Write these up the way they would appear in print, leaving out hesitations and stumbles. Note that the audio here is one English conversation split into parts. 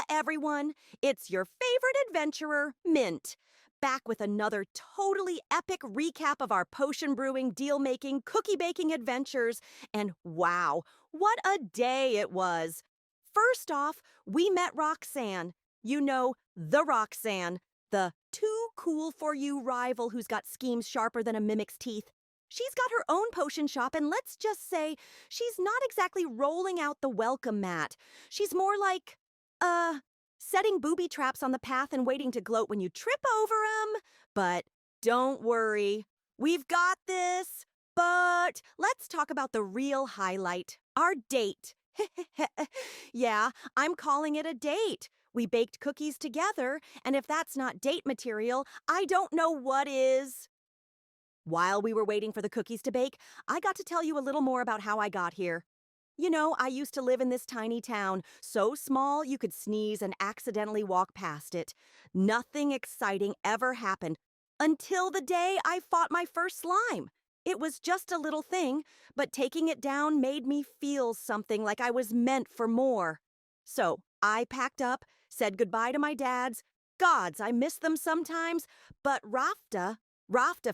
everyone! It's your favorite adventurer, Mint. Back with another totally epic recap of our potion brewing, deal-making, cookie-baking adventures. And wow, what a day it was! First off, we met Roxanne. You know, the Roxanne. The too cool for you rival who's got schemes sharper than a mimic's teeth. She's got her own potion shop, and let's just say she's not exactly rolling out the welcome mat. She's more like, setting booby traps on the path and waiting to gloat when you trip over 'em. But don't worry, we've got this. But let's talk about the real highlight, our date. Yeah, I'm calling it a date. We baked cookies together, and if that's not date material, I don't know what is. While we were waiting for the cookies to bake, I got to tell you a little more about how I got here. You know, I used to live in this tiny town, so small you could sneeze and accidentally walk past it. Nothing exciting ever happened until the day I fought my first slime. It was just a little thing, but taking it down made me feel something like I was meant for more. So I packed up, said goodbye to my dads. Gods, I miss them sometimes, but Rafta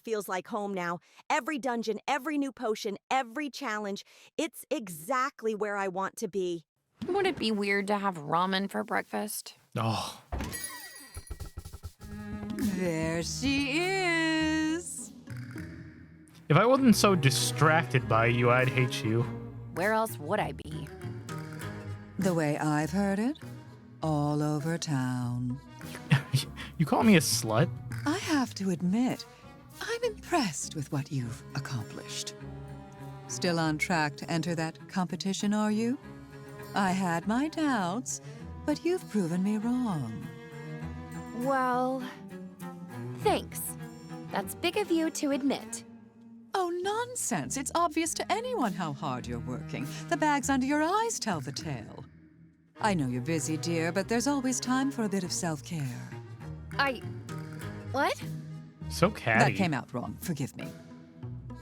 feels like home now. Every dungeon, every new potion, every challenge. It's exactly where I want to be. Would it be weird to have ramen for breakfast? Oh. There she is. If I wasn't so distracted by you, I'd hate you. Where else would I be? The way I've heard it, all over town. You call me a slut? I have to admit, I'm impressed with what you've accomplished. Still on track to enter that competition, are you? I had my doubts, but you've proven me wrong. Well, thanks. That's big of you to admit. Oh, nonsense. It's obvious to anyone how hard you're working. The bags under your eyes tell the tale. I know you're busy, dear, but there's always time for a bit of self-care. What? So catty. That came out wrong. Forgive me.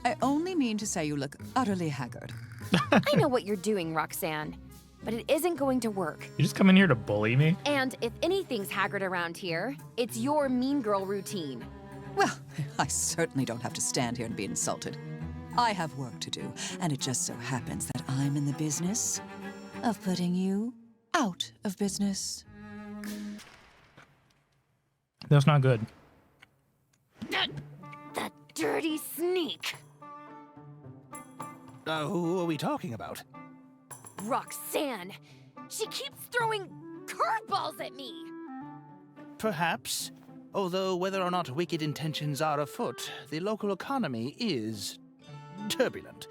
I only mean to say you look utterly haggard. I know what you're doing, Roxanne, but it isn't going to work. You just come in here to bully me? And if anything's haggard around here, it's your mean girl routine. Well, I certainly don't have to stand here and be insulted. I have work to do, and it just so happens that I'm in the business of putting you out of business. That's not good. That dirty sneak. Who are we talking about? Roxanne. She keeps throwing curveballs at me. Perhaps. Although whether or not wicked intentions are afoot, the local economy is turbulent.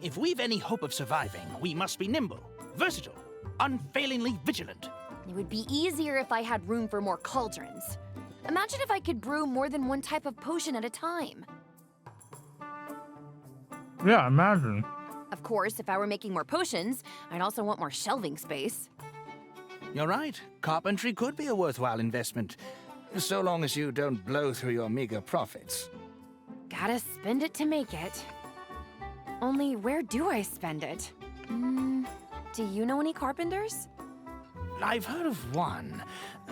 If we've any hope of surviving, we must be nimble, versatile, unfailingly vigilant. It would be easier if I had room for more cauldrons. Imagine if I could brew more than one type of potion at a time. Yeah, imagine. Of course, if I were making more potions, I'd also want more shelving space. You're right. Carpentry could be a worthwhile investment, so long as you don't blow through your meager profits. Gotta spend it to make it. Only where do I spend it? Do you know any carpenters? I've heard of one,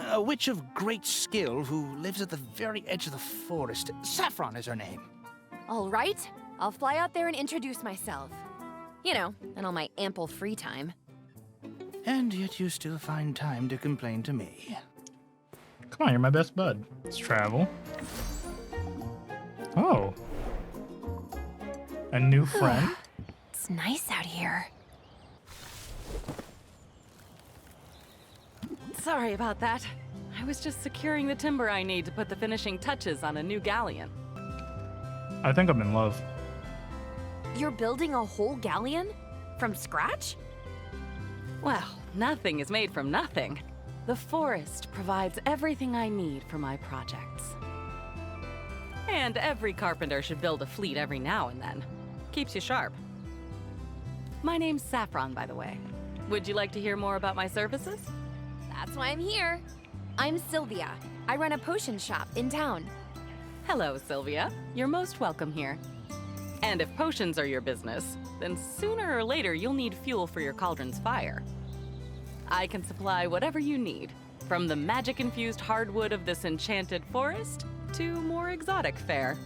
a witch of great skill who lives at the very edge of the forest. Saffron is her name. All right, I'll fly out there and introduce myself. You know, in all my ample free time. And yet you still find time to complain to me. Come on, you're my best bud. Let's travel. Oh. A new friend? It's nice out here. Sorry about that. I was just securing the timber I need to put the finishing touches on a new galleon. I think I'm in love. You're building a whole galleon? From scratch? Well, nothing is made from nothing. The forest provides everything I need for my projects. And every carpenter should build a fleet every now and then. Keeps you sharp. My name's Saffron, by the way. Would you like to hear more about my services? That's why I'm here. I'm Sylvia. I run a potion shop in town. Hello, Sylvia. You're most welcome here. And if potions are your business, then sooner or later you'll need fuel for your cauldron's fire. I can supply whatever you need, from the magic-infused hardwood of this enchanted forest to more exotic fare.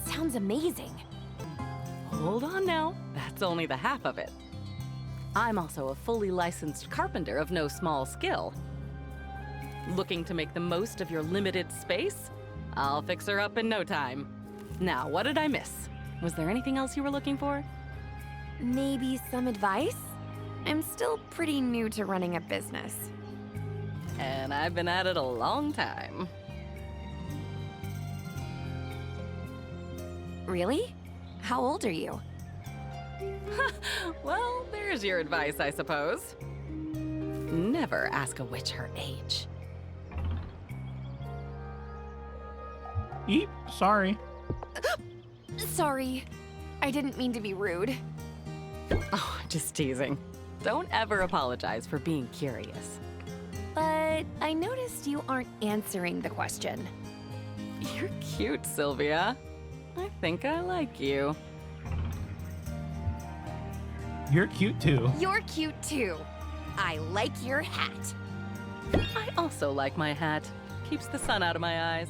Sounds amazing. Hold on now, that's only the half of it. I'm also a fully licensed carpenter of no small skill. Looking to make the most of your limited space? I'll fix her up in no time. Now, what did I miss? Was there anything else you were looking for? Maybe some advice? I'm still pretty new to running a business. And I've been at it a long time. Really? How old are you? Well, there's your advice, I suppose. Never ask a witch her age. Eep, sorry. Sorry. I didn't mean to be rude. Oh, just teasing. Don't ever apologize for being curious. But I noticed you aren't answering the question. You're cute, Sylvia. I think I like you. You're cute too. You're cute too. I like your hat. I also like my hat. Keeps the sun out of my eyes.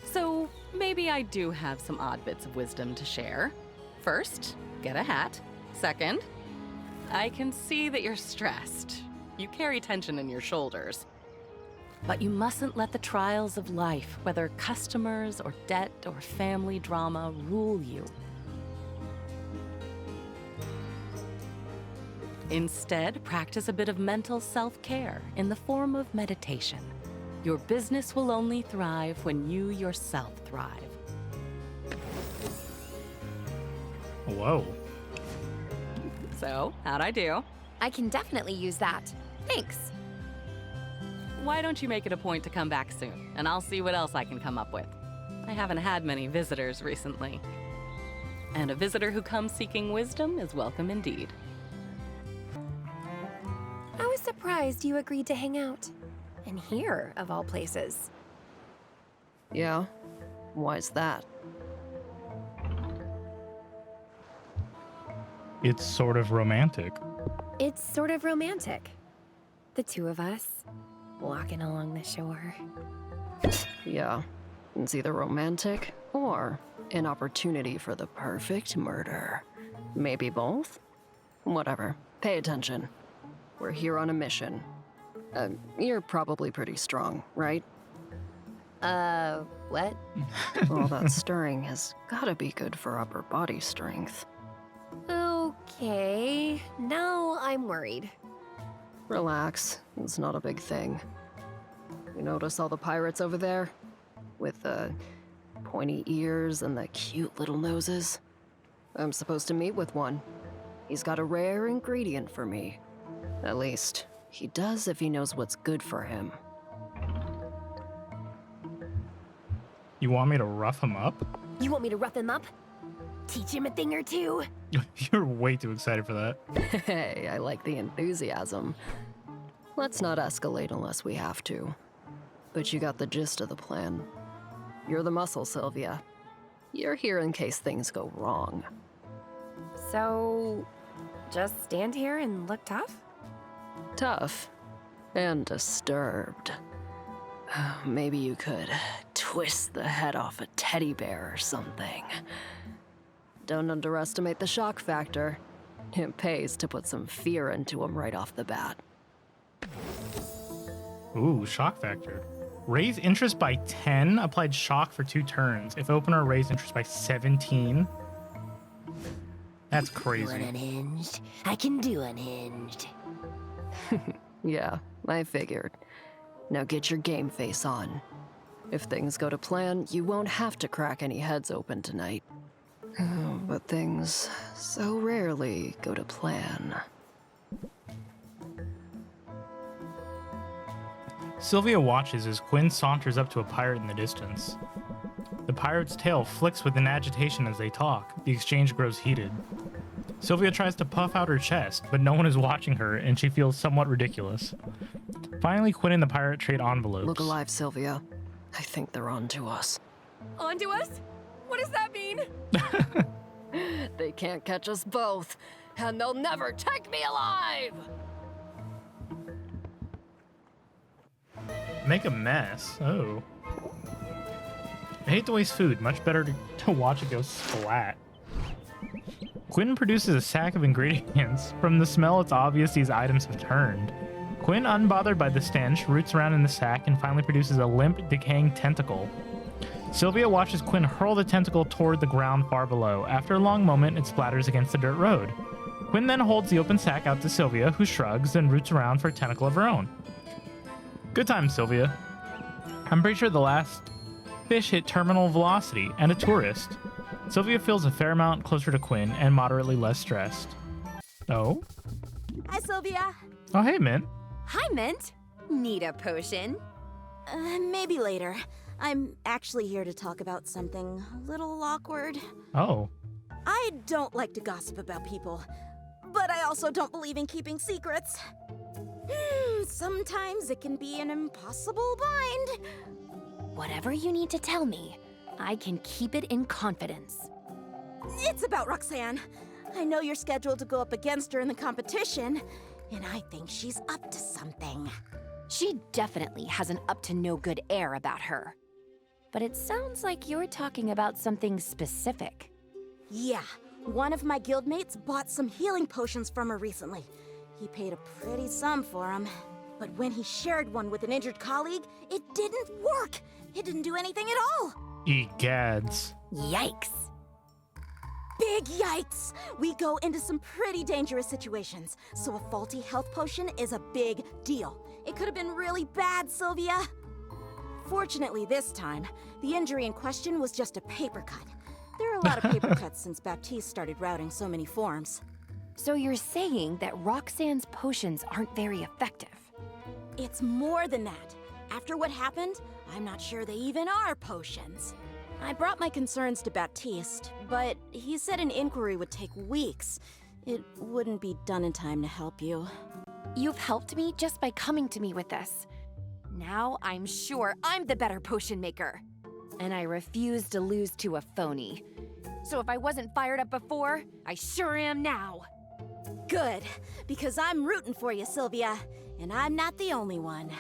So maybe I do have some odd bits of wisdom to share. First, get a hat. Second, I can see that you're stressed. You carry tension in your shoulders. But you mustn't let the trials of life, whether customers or debt or family drama, rule you. Instead, practice a bit of mental self-care in the form of meditation. Your business will only thrive when you yourself thrive. Whoa. So, how'd I do? I can definitely use that. Thanks. Why don't you make it a point to come back soon, and I'll see what else I can come up with. I haven't had many visitors recently. And a visitor who comes seeking wisdom is welcome indeed. I was surprised you agreed to hang out. And here, of all places. Yeah? Why's that? It's sort of romantic. It's sort of romantic. The two of us, walking along the shore. Yeah. It's either romantic or an opportunity for the perfect murder. Maybe both? Whatever. Pay attention. We're here on a mission. You're probably pretty strong, right? What? All that stirring has gotta be good for upper body strength. Okay, now I'm worried. Relax, it's not a big thing. You notice all the pirates over there? With the pointy ears and the cute little noses? I'm supposed to meet with one. He's got a rare ingredient for me. At least, he does if he knows what's good for him. You want me to rough him up? You want me to rough him up? Teach him a thing or two? You're way too excited for that. Hey, I like the enthusiasm. Let's not escalate unless we have to. But you got the gist of the plan. You're the muscle, Sylvia. You're here in case things go wrong. So, just stand here and look tough? Tough. And disturbed. Maybe you could twist the head off a teddy bear or something. Don't underestimate the shock factor. It pays to put some fear into him right off the bat. Ooh, shock factor. Raise interest by 10, applied shock for 2 turns. If opener raised interest by 17. That's crazy. Unhinged? I can do unhinged. Yeah, I figured. Now get your game face on. If things go to plan, you won't have to crack any heads open tonight. But things so rarely go to plan. Sylvia watches as Quinn saunters up to a pirate in the distance. The pirate's tail flicks with an agitation as they talk. The exchange grows heated. Sylvia tries to puff out her chest, but no one is watching her, and she feels somewhat ridiculous. Finally, Quinn and the pirate trade envelopes. Look alive, Sylvia. I think they're on to us. Onto us? What does that mean? They can't catch us both, and they'll never take me alive! Make a mess. Oh. I hate to waste food. Much better to watch it go splat. Quinn produces a sack of ingredients. From the smell, it's obvious these items have turned. Quinn, unbothered by the stench, roots around in the sack and finally produces a limp, decaying tentacle. Sylvia watches Quinn hurl the tentacle toward the ground far below. After a long moment, it splatters against the dirt road. Quinn then holds the open sack out to Sylvia, who shrugs and roots around for a tentacle of her own. Good time, Sylvia. I'm pretty sure the last fish hit terminal velocity, and a tourist. Sylvia feels a fair amount closer to Quinn and moderately less stressed. Oh? Hi, Sylvia. Oh, hey, Mint. Hi, Mint. Need a potion? Maybe later. I'm actually here to talk about something a little awkward. Oh. I don't like to gossip about people, but I also don't believe in keeping secrets. Sometimes it can be an impossible bind. Whatever you need to tell me, I can keep it in confidence. It's about Roxanne. I know you're scheduled to go up against her in the competition, and I think she's up to something. She definitely has an up-to-no-good air about her. But it sounds like you're talking about something specific. Yeah, one of my guildmates bought some healing potions from her recently. He paid a pretty sum for them. But when he shared one with an injured colleague, it didn't work. It didn't do anything at all. Egads. Yikes. Big yikes! We go into some pretty dangerous situations, so a faulty health potion is a big deal. It could have been really bad, Sylvia. Fortunately this time, the injury in question was just a paper cut. There are a lot of paper cuts since Baptiste started routing so many forms. So you're saying that Roxanne's potions aren't very effective? It's more than that. After what happened, I'm not sure they even are potions. I brought my concerns to Baptiste, but he said an inquiry would take weeks. It wouldn't be done in time to help you. You've helped me just by coming to me with this. Now I'm sure I'm the better potion maker. And I refuse to lose to a phony. So if I wasn't fired up before, I sure am now. Good, because I'm rooting for you, Sylvia, and I'm not the only one.